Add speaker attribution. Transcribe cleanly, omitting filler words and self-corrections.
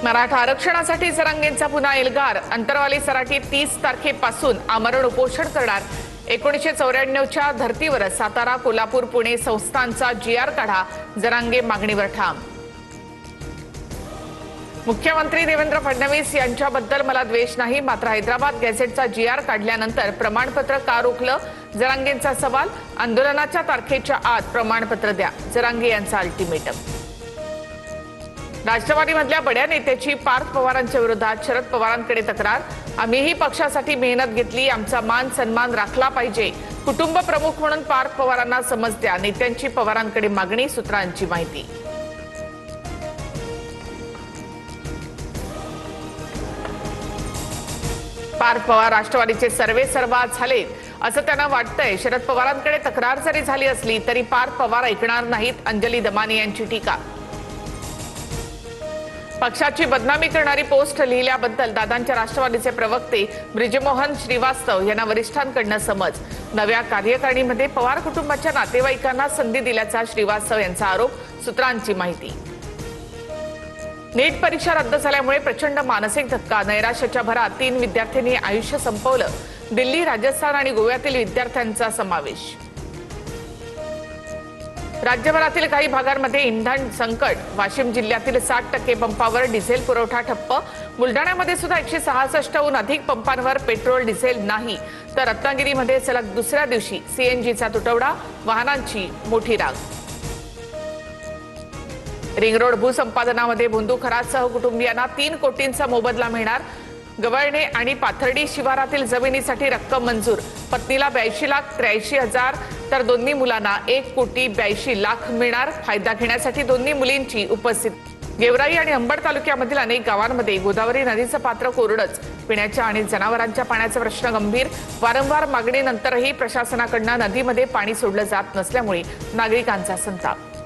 Speaker 1: मराठा आरक्षणासाठी जरांगेंचा पुन्हा एल्गार। अंतरवाली सराटी 30 तारखेपासून आमरण उपोषण करणार। 1994च्या धर्तीवर सातारा, कोल्हापूर, पुणे संस्थांचा जीआर काढा। जरांगे मागणीवर ठाम। मुख्यमंत्री देवेंद्र फडणवीस यांच्याबद्दल मला द्वेष नाही, मात्र हैदराबाद गॅझेटचा जीआर काढल्यानंतर प्रमाणपत्र का रोखलं? जरांगेंचा सवाल। आंदोलनाच्या तारखेच्या आत प्रमाणपत्र द्या, जरांगे यांचा अल्टिमेटम। राष्ट्रवादीमधल्या बड्या नेत्याची पार्थ पवारांच्या विरोधात शरद पवारांकडे तक्रार। आम्हीही पक्षासाठी मेहनत घेतली, आमचा मान सन्मान राखला पाहिजे। कुटुंब प्रमुख म्हणून पार्थ पवारांना समज द्या, नेत्यांची पवारांकडे मागणी। सूत्रांची माहिती। पार्थ पवार राष्ट्रवादीचे सर्वेसर्वा झाले असं त्यांना वाटतंय। शरद पवारांकडे तक्रार जरी झाली असली तरी पार्थ पवार ऐकणार नाहीत, अंजली दमानी यांची टीका। पक्षाची बदनामी करणारी पोस्ट लिहिल्याबद्दल दादांच्या राष्ट्रवादीचे प्रवक्ते ब्रिजमोहन श्रीवास्तव यांना वरिष्ठांकडून समज। नव्या कार्यकारिणीमध्ये पवार कुटुंबाच्या नातेवाईकांना संधी दिल्याचा श्रीवास्तव यांचा आरोप। सूत्रांची माहिती। नीट परीक्षा रद्द झाल्यामुळे प्रचंड मानसिक धक्का। नैराश्याच्या भरात 3 विद्यार्थ्यांनी आयुष्य संपवलं। दिल्ली, राजस्थान आणि गोव्यातील विद्यार्थ्यांचा समावेश। राज्यभरातील काही भागांमध्ये इंधन संकट। वाशिम जिल्ह्यातील 60% पंपावर डिझेल पुरवठा ठप्प। बुलढाण्यामध्ये सुद्धा 166हून अधिक पंपांवर पेट्रोल डिझेल नाही। तर रत्नागिरीमध्ये सलग दुसऱ्या दिवशी सीएनजीचा तुटवडा, वाहनांची मोठी रांग। रिंग रोड भूसंपादनामध्ये भोंदू खरातसह कुटुंबियांना 3 कोटींचा मोबदला मिळणार। गवळणे आणि पाथर्डी शिवारातील जमिनीसाठी रक्कम मंजूर। पत्नीला 82,83,000 तर दोन्ही मुलांना 1,82,00,000 मिळणार। फायदा घेण्यासाठी दोन्ही मुलींची उपस्थिती। गेवराई आणि अंबड तालुक्यामधील अनेक गावांमध्ये गोदावरी नदीचं पात्र कोरडच। पिण्याच्या आणि जनावरांच्या पाण्याचा प्रश्न गंभीर। वारंवार मागणीनंतरही प्रशासनाकडून नदीमध्ये पाणी सोडलं जात नसल्यामुळे नागरिकांचा संताप।